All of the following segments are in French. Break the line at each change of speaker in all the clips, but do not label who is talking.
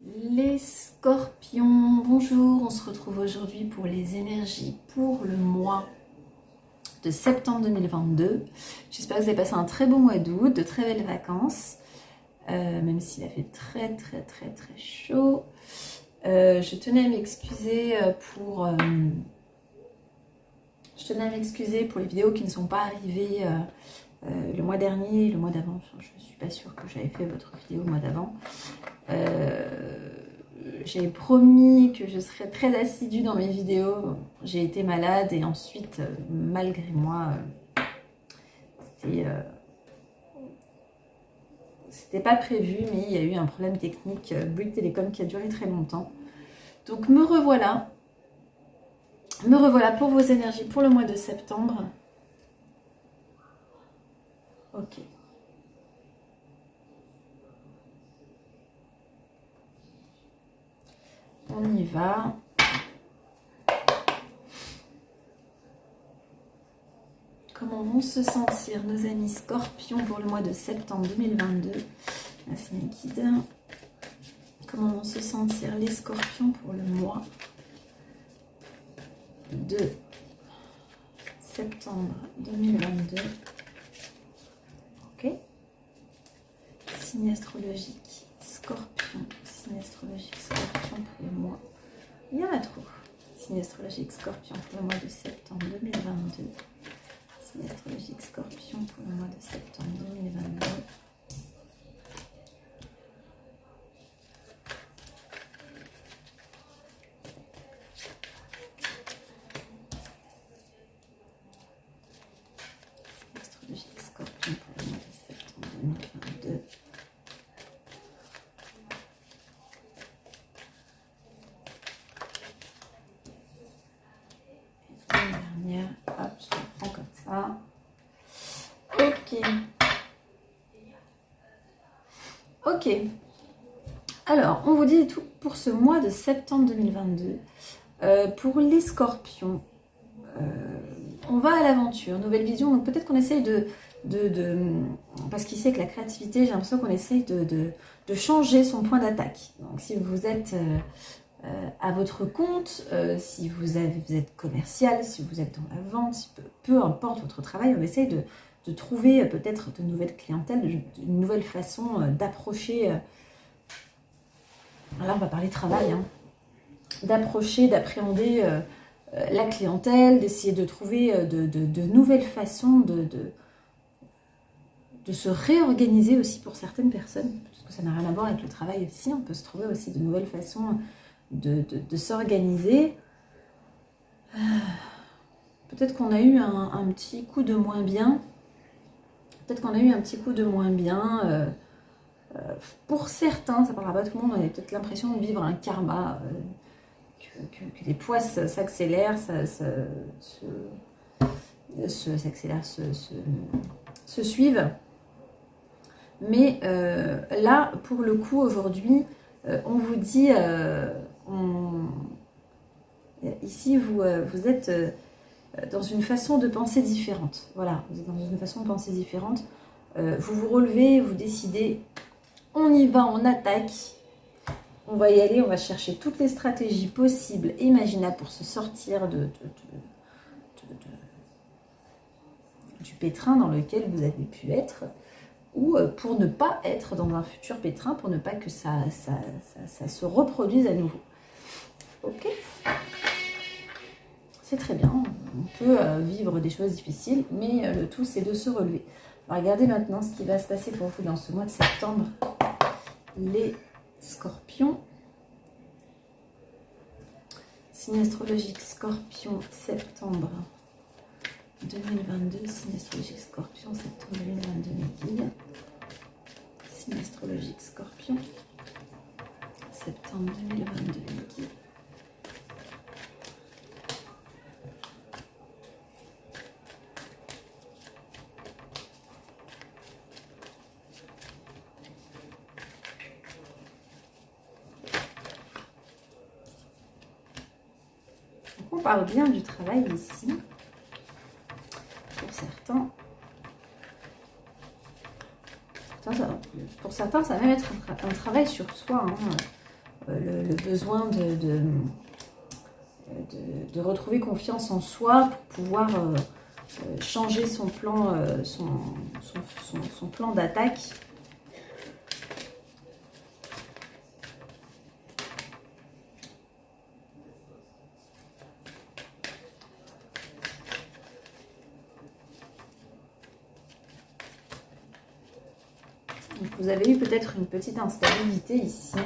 Les scorpions, bonjour, on se retrouve aujourd'hui pour les énergies pour le mois de septembre 2022. J'espère que vous avez passé un très bon mois d'août, de très belles vacances, même s'il a fait très chaud. Je tenais à m'excuser pour les vidéos qui ne sont pas arrivées le mois dernier, le mois d'avant. Je ne suis pas sûre que j'avais fait votre vidéo le mois d'avant. J'avais promis que je serais très assidue dans mes vidéos. J'ai été malade et ensuite, malgré moi, c'était pas prévu, mais il y a eu un problème technique, Bouygues Télécom, qui a duré très longtemps. Donc me revoilà pour vos énergies pour le mois de septembre. Ok. On y va. Comment vont se sentir nos amis scorpions pour le mois de septembre 2022? Merci mes guides. Comment vont se sentir les scorpions pour le mois de septembre 2022? Ok. Signe astrologique scorpion. Signe astrologique scorpion pour le mois. Il y en a trop. Signe astrologique scorpion pour le mois de septembre 2022. Signe astrologique scorpion pour le mois de septembre 2022. Astrologique scorpion pour le mois de septembre 2022. Dernière, hop, je la prends comme ça. Ok. Alors, on vous dit tout pour ce mois de septembre 2022. Pour les scorpions, on va à l'aventure, nouvelle vision. Donc peut-être qu'on essaye parce qu'ici avec la créativité, j'ai l'impression qu'on essaye de changer son point d'attaque. Donc si vous êtes à votre compte, si vous êtes commercial, si vous êtes dans la vente, peu importe votre travail, on essaye de trouver peut-être de nouvelles clientèles, une nouvelle façon d'approcher. Là, on va parler travail, hein, d'approcher, d'appréhender la clientèle, d'essayer de trouver de nouvelles façons de se réorganiser aussi pour certaines personnes, parce que ça n'a rien à voir avec le travail aussi. On peut se trouver aussi de nouvelles façons de s'organiser. Peut-être qu'on a eu un petit coup de moins bien. Pour certains, ça ne parlera pas tout le monde, on a peut-être l'impression de vivre un karma, que les poisses s'accélèrent, se suivent. Mais là, pour le coup, aujourd'hui, on vous dit, ici, vous êtes dans une façon de penser différente. Voilà, vous êtes dans une façon de penser différente. Vous vous relevez, vous décidez, on y va, on attaque. On va y aller, on va chercher toutes les stratégies possibles et imaginables pour se sortir du pétrin dans lequel vous avez pu être, ou pour ne pas être dans un futur pétrin, pour ne pas que ça se reproduise à nouveau. Ok, c'est très bien, on peut vivre des choses difficiles, mais le tout c'est de se relever. Alors, regardez maintenant ce qui va se passer pour vous dans ce mois de septembre, les scorpions. Signe astrologique scorpion, septembre 2022. Signe astrologique scorpion, septembre 2022, mes guides. Signe astrologique scorpion, septembre 2022, mes guides. On parle bien du travail ici, pour certains. Pour certains, ça va même être un travail sur soi. Hein. le besoin de retrouver confiance en soi pour pouvoir changer son plan, son plan d'attaque. Donc vous avez eu peut-être une petite instabilité ici.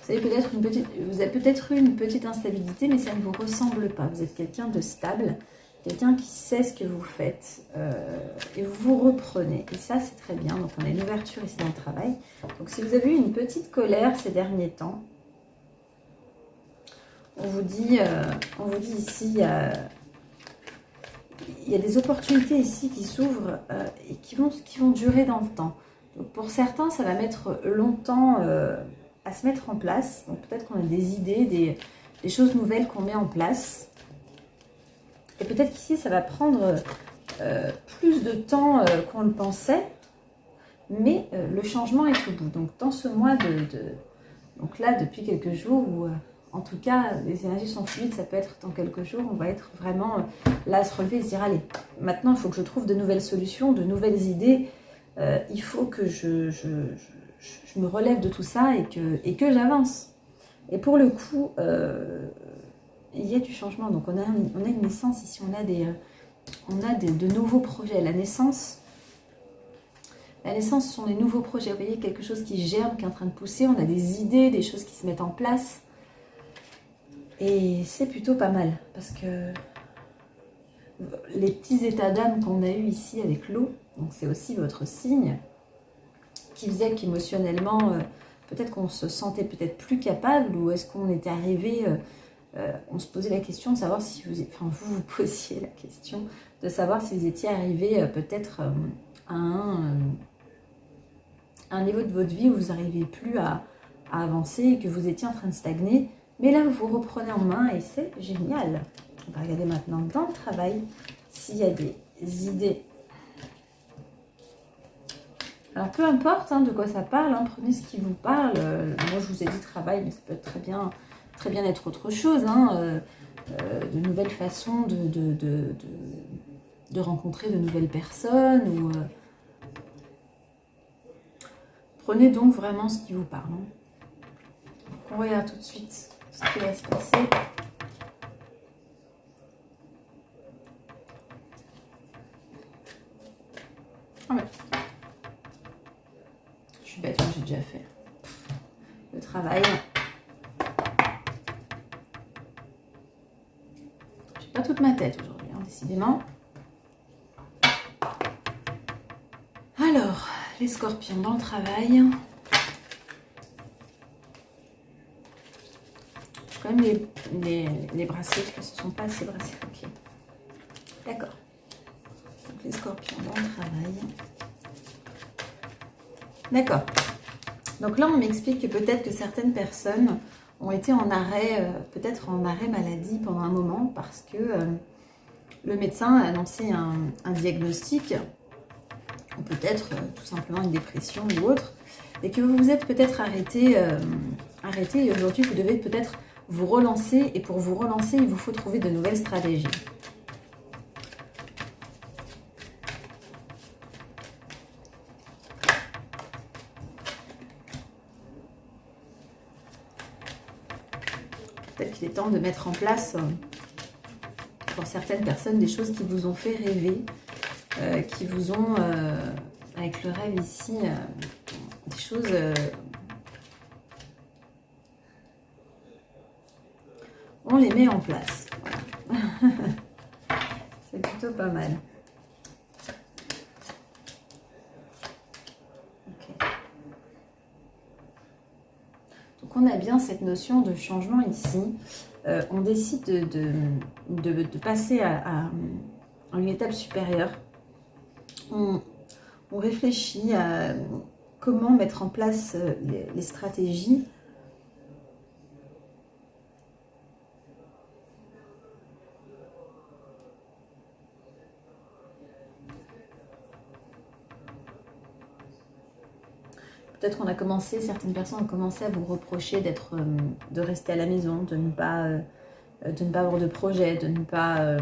Vous avez peut-être eu une petite instabilité, mais ça ne vous ressemble pas. Vous êtes quelqu'un de stable, quelqu'un qui sait ce que vous faites et vous vous reprenez. Et ça, c'est très bien. Donc, on a une ouverture ici dans le travail. Donc, si vous avez eu une petite colère ces derniers temps, on vous dit ici, il y a des opportunités ici qui s'ouvrent et qui vont durer dans le temps. Donc, pour certains, ça va mettre longtemps à se mettre en place. Donc peut-être qu'on a des idées, des choses nouvelles qu'on met en place. Et peut-être qu'ici, ça va prendre plus de temps qu'on le pensait. Mais le changement est au bout. Donc dans ce mois donc là, depuis quelques jours, ou en tout cas, les énergies sont fluides, ça peut être dans quelques jours, on va être vraiment là à se relever et se dire, allez, maintenant, il faut que je trouve de nouvelles solutions, de nouvelles idées. Il faut que je me relève de tout ça et que j'avance. Et pour le coup, il y a du changement. Donc on a une naissance ici, on a de nouveaux projets. La naissance, ce sont des nouveaux projets. Vous voyez, quelque chose qui germe, qui est en train de pousser. On a des idées, des choses qui se mettent en place. Et c'est plutôt pas mal. Parce que les petits états d'âme qu'on a eu ici avec l'eau, donc c'est aussi votre signe, qui faisait qu'émotionnellement, peut-être qu'on se sentait peut-être plus capable, ou est-ce qu'on était arrivé, on se posait la question de savoir si vous posiez la question de savoir si vous étiez arrivé peut-être à un niveau de votre vie où vous n'arrivez plus à avancer et que vous étiez en train de stagner. Mais là, vous vous reprenez en main et c'est génial. On va regarder maintenant dans le travail s'il y a des idées. Alors, peu importe de quoi ça parle, prenez ce qui vous parle. Moi, je vous ai dit travail, mais ça peut être très bien être autre chose. De nouvelles façons de rencontrer de nouvelles personnes. Ou, prenez donc vraiment ce qui vous parle. On regarde tout de suite ce qui va se passer. Ah ouais. Je suis bête, j'ai déjà fait le travail. J'ai pas toute ma tête aujourd'hui, décidément. Alors, les scorpions dans le travail. Quand même les bracelets, parce que ce ne sont pas ces bracelets. Ok. D'accord. Donc les scorpions dans le travail. D'accord. Donc là, on m'explique que peut-être que certaines personnes ont été en arrêt, peut-être en arrêt maladie pendant un moment parce que le médecin a annoncé un diagnostic, ou peut-être tout simplement une dépression ou autre, et que vous vous êtes peut-être arrêté et aujourd'hui vous devez peut-être vous relancer, et pour vous relancer, il vous faut trouver de nouvelles stratégies. Peut-être qu'il est temps de mettre en place, pour certaines personnes, des choses qui vous ont fait rêver, qui vous ont, avec le rêve ici, des choses... on les met en place. Voilà. C'est plutôt pas mal. Okay. Donc on a bien cette notion de changement ici. On décide de passer à une étape supérieure. On réfléchit à comment mettre en place les stratégies. Peut-être qu'on a commencé, certaines personnes ont commencé à vous reprocher de rester à la maison, de ne pas avoir de projet, de ne pas...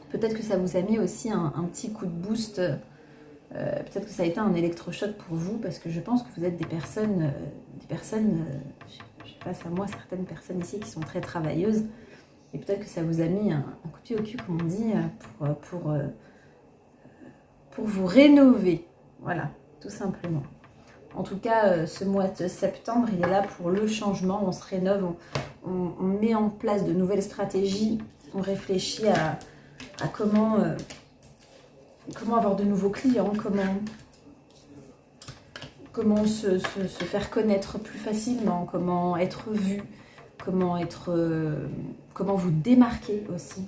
peut-être que ça vous a mis aussi un petit coup de boost. Peut-être que ça a été un électrochoc pour vous, parce que je pense que vous êtes des personnes, j'ai face à moi certaines personnes ici qui sont très travailleuses, et peut-être que ça vous a mis un coup de pied au cul, comme on dit, pour vous rénover. Voilà, tout simplement. En tout cas, ce mois de septembre, il est là pour le changement. On se rénove, on met en place de nouvelles stratégies, on réfléchit à comment avoir de nouveaux clients, comment se faire connaître plus facilement, comment être vu, comment vous démarquer aussi.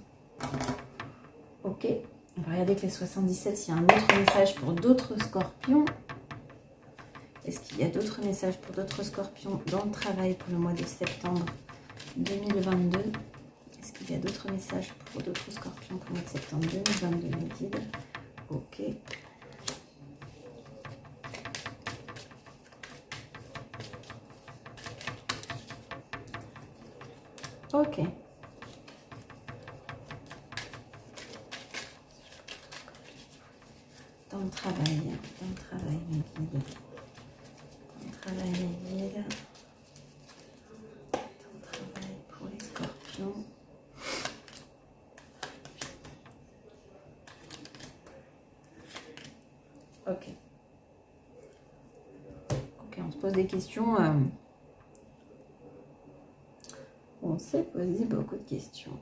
Ok, on va regarder avec les 77 s'il y a un autre message pour d'autres scorpions. Est-ce qu'il y a d'autres messages pour d'autres scorpions dans le travail pour le mois de septembre 2022? Est-ce qu'il y a d'autres messages pour d'autres scorpions pour le mois de septembre 2022, mes guides? Ok. Ok. Dans le travail, mes guides. Travail guide. Travail pour les scorpions. Ok. Ok, on se pose des questions. On s'est posé beaucoup de questions.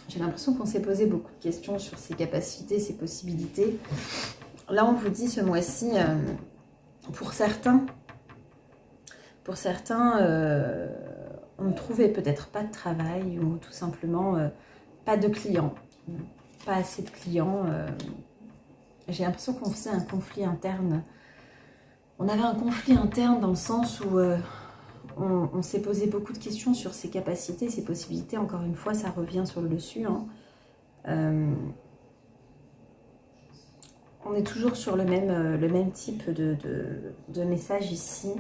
J'ai l'impression qu'on s'est posé beaucoup de questions sur ses capacités, ses possibilités. Là, on vous dit ce mois-ci... Pour certains, on ne trouvait peut-être pas de travail ou tout simplement pas de clients, pas assez de clients. J'ai l'impression qu'on faisait un conflit interne. On avait un conflit interne dans le sens où on s'est posé beaucoup de questions sur ses capacités, ses possibilités. Encore une fois, ça revient sur le dessus. Hein. On est toujours sur le même type de message ici.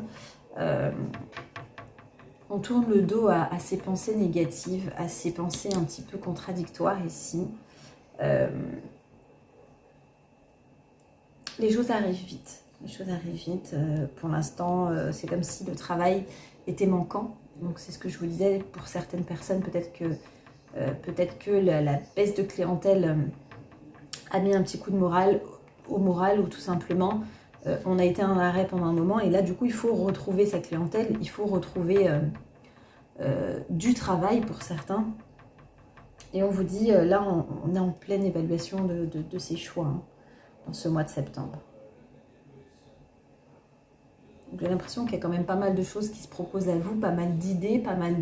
On tourne le dos à ces pensées négatives, à ces pensées un petit peu contradictoires ici. Les choses arrivent vite. Pour l'instant, c'est comme si le travail était manquant. Donc c'est ce que je vous disais, pour certaines personnes, peut-être que la baisse de clientèle a mis un petit coup de moral au moral, ou tout simplement on a été en arrêt pendant un moment, et là du coup il faut retrouver sa clientèle, il faut retrouver du travail pour certains, et on vous dit là on est en pleine évaluation de ses choix hein, dans ce mois de septembre. J'ai l'impression qu'il y a quand même pas mal de choses qui se proposent à vous, pas mal d'idées, pas mal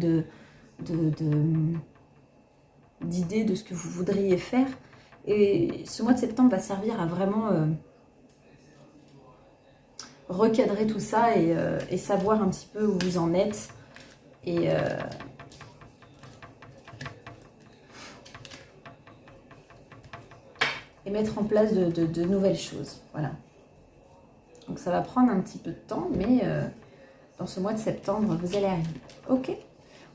d'idées de ce que vous voudriez faire. Et ce mois de septembre va servir à vraiment recadrer tout ça et savoir un petit peu où vous en êtes. Et mettre en place de nouvelles choses. Voilà. Donc ça va prendre un petit peu de temps, mais dans ce mois de septembre, vous allez arriver. Ok.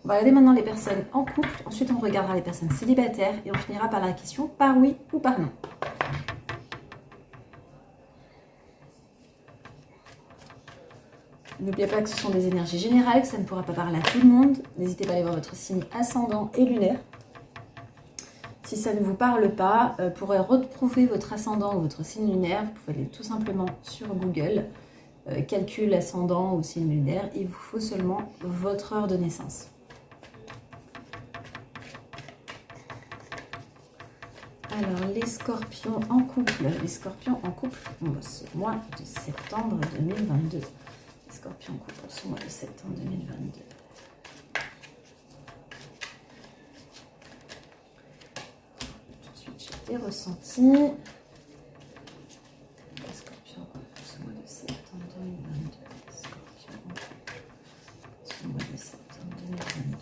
On va regarder maintenant les personnes en couple. Ensuite, on regardera les personnes célibataires. Et on finira par la question par oui ou par non. N'oubliez pas que ce sont des énergies générales, que ça ne pourra pas parler à tout le monde. N'hésitez pas à aller voir votre signe ascendant et lunaire. Si ça ne vous parle pas, pour retrouver votre ascendant ou votre signe lunaire, vous pouvez aller tout simplement sur Google, calcul ascendant ou signe lunaire. Il vous faut seulement votre heure de naissance. Alors, les scorpions en couple. Pour ce mois de septembre 2022. Les scorpions en couple pour ce mois de septembre 2022. Tout de suite, j'ai des ressentis. Les scorpions en couple pour ce mois de septembre 2022. Les scorpions en couple pour ce mois de septembre 2022.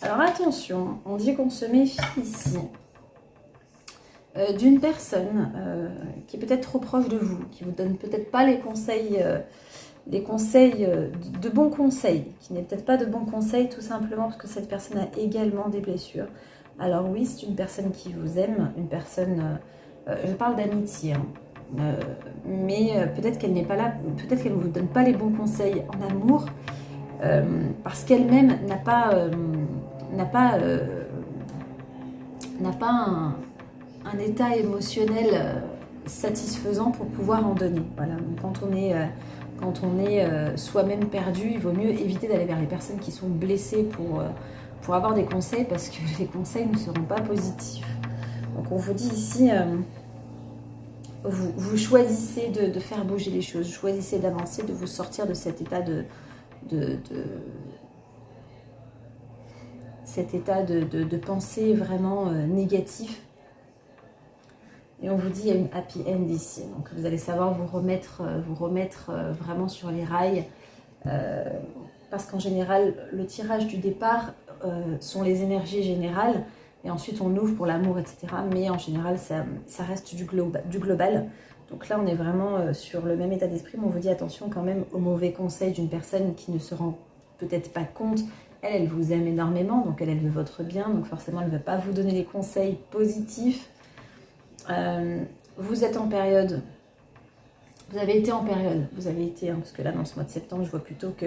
Alors attention, on dit qu'on se méfie ici d'une personne qui est peut-être trop proche de vous, qui vous donne peut-être pas les conseils, de bons conseils, qui n'est peut-être pas de bons conseils tout simplement parce que cette personne a également des blessures. Alors oui, c'est une personne qui vous aime, une personne, je parle d'amitié, hein, mais peut-être qu'elle n'est pas là, peut-être qu'elle ne vous donne pas les bons conseils en amour, parce qu'elle-même n'a pas un état émotionnel satisfaisant pour pouvoir en donner. Voilà. Donc, quand on est soi-même perdu, il vaut mieux éviter d'aller vers les personnes qui sont blessées pour avoir des conseils, parce que les conseils ne seront pas positifs. Donc on vous dit ici, vous choisissez de faire bouger les choses, choisissez d'avancer, de vous sortir de cet état de pensée vraiment négatif. Et on vous dit, il y a une happy end ici. Donc vous allez savoir vous remettre vraiment sur les rails. Parce qu'en général, le tirage du départ sont les énergies générales. Et ensuite, on ouvre pour l'amour, etc. Mais en général, ça reste du global. Donc là, on est vraiment sur le même état d'esprit. Mais on vous dit attention quand même aux mauvais conseils d'une personne qui ne se rend peut-être pas compte. Elle vous aime énormément. Donc elle veut votre bien. Donc forcément, elle ne va pas vous donner des conseils positifs. Vous êtes en période, vous avez été, hein, parce que là dans ce mois de septembre je vois plutôt que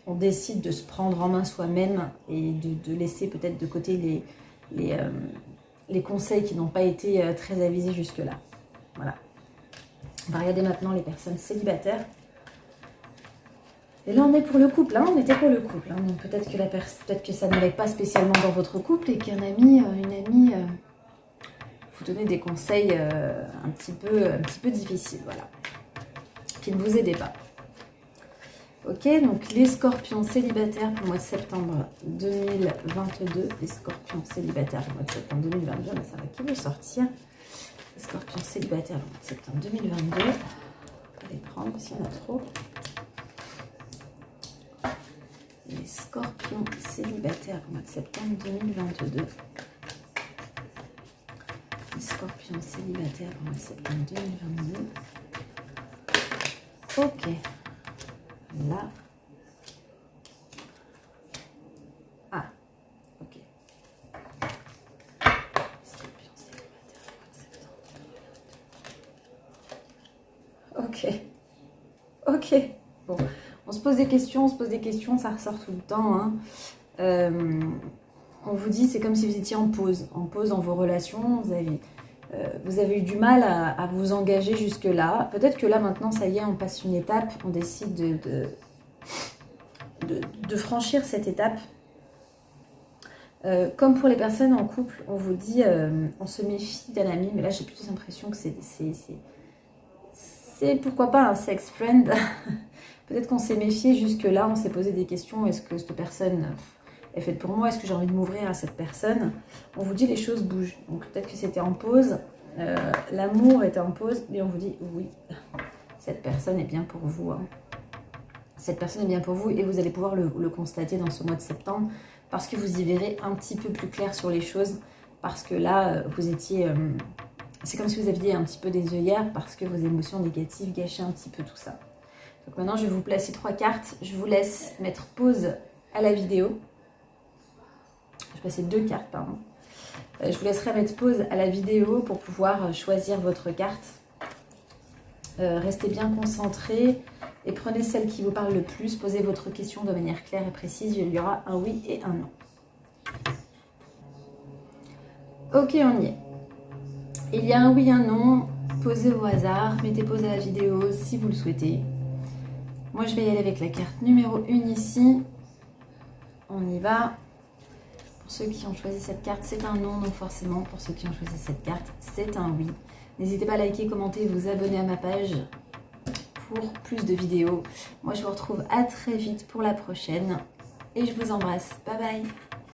on décide de se prendre en main soi-même et de laisser peut-être de côté les conseils qui n'ont pas été très avisés jusque là. Voilà, on va regarder maintenant les personnes célibataires. Et là on est pour le couple, hein, on était pour le couple, hein. Donc peut-être que ça n'allait pas spécialement dans votre couple et qu'un ami, une amie vous donner des conseils un petit peu difficiles, voilà, qui ne vous aidaient pas. Ok, donc les scorpions célibataires pour le mois de septembre 2022, les scorpions célibataires pour le mois de septembre 2022, mais ça va qui veut sortir. Les scorpions célibataires pour le mois de septembre 2022, on va les prendre s'il y en a trop. Les scorpions célibataires pour le mois de septembre 2022. Scorpion célibataire au mois de septembre 2022. Ok. Là. Ah. Ok. Scorpion célibataire au mois de septembre. Ok. Ok. Bon. On se pose des questions, ça ressort tout le temps, hein. On vous dit, c'est comme si vous étiez en pause dans vos relations, vous avez eu du mal à vous engager jusque-là. Peut-être que là, maintenant, ça y est, on passe une étape, on décide de franchir cette étape. Comme pour les personnes en couple, on vous dit, on se méfie d'un ami, mais là, j'ai plutôt l'impression que c'est pourquoi pas un sex friend. Peut-être qu'on s'est méfié jusque-là, on s'est posé des questions, est-ce que cette personne est faite pour moi, est-ce que j'ai envie de m'ouvrir à cette personne? On vous dit les choses bougent, donc peut-être que c'était en pause, l'amour était en pause, mais on vous dit oui, cette personne est bien pour vous, hein. Cette personne est bien pour vous et vous allez pouvoir le constater dans ce mois de septembre parce que vous y verrez un petit peu plus clair sur les choses, parce que là, vous étiez... c'est comme si vous aviez un petit peu des œillères parce que vos émotions négatives gâchaient un petit peu tout ça. Donc maintenant, je vais vous placer 3 cartes, je vous laisse mettre pause à la vidéo. Je vais passer 2 cartes, pardon. Je vous laisserai mettre pause à la vidéo pour pouvoir choisir votre carte. Restez bien concentrés et prenez celle qui vous parle le plus. Posez votre question de manière claire et précise. Il y aura un oui et un non. Ok, on y est. Il y a un oui et un non. Posez au hasard. Mettez pause à la vidéo si vous le souhaitez. Moi, je vais y aller avec la carte numéro 1 ici. On y va. Pour ceux qui ont choisi cette carte, c'est un non, donc forcément, pour ceux qui ont choisi cette carte, c'est un oui. N'hésitez pas à liker, commenter, vous abonner à ma page pour plus de vidéos. Moi, je vous retrouve à très vite pour la prochaine. Et je vous embrasse. Bye bye.